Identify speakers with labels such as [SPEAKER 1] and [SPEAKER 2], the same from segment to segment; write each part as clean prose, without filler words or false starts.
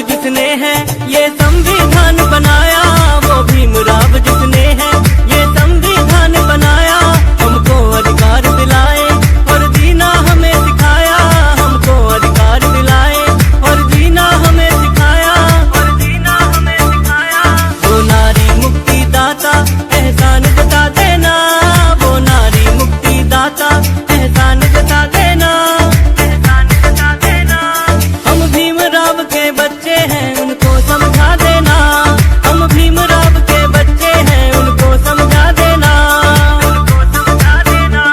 [SPEAKER 1] जिसने है ये संविधान बनाया, वो भीमराव जिसने है ये संविधान बनाया। हमको अधिकार दिलाए और जीना हमें सिखाया, हमको अधिकार दिलाए और जीना हमें सिखाया, और जीना हमें सिखाया। वो नारी मुक्ति दाता एहसान जता देना, वो नारी मुक्ति दाता एहसान जता देना, एहसान जता देना। हम भीमराव के बच्चे हैं उनको समझा देना, हम भीमराव के बच्चे हैं उनको समझा देना, उनको समझा देना।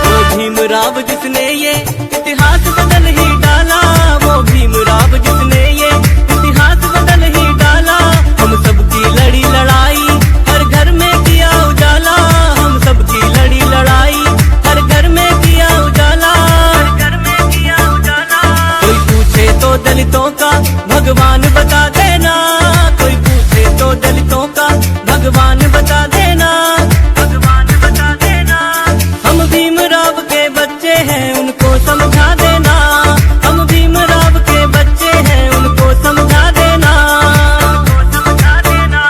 [SPEAKER 1] वो भीमराव जिसने ये इतिहास बदल ही डाला, वो भीमराव जिसने ये इतिहास बदल ही डाला। हम सबकी लड़ी लड़ाई हर घर में किया उजाला, हम सबकी लड़ी लड़ाई हर घर में किया उजाला, हर घर में किया उजाला। कोई पूछे तो दलितों का भगवान बता देना, कोई पूछे तो दलितों का भगवान बता देना, भगवान बता देना। हम भीमराव के बच्चे हैं उनको समझा देना, हम भीमराव के बच्चे हैं उनको समझा देना, उनको समझा देना।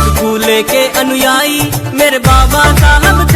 [SPEAKER 1] स्कूल के अनुयायी मेरे बाबा साहब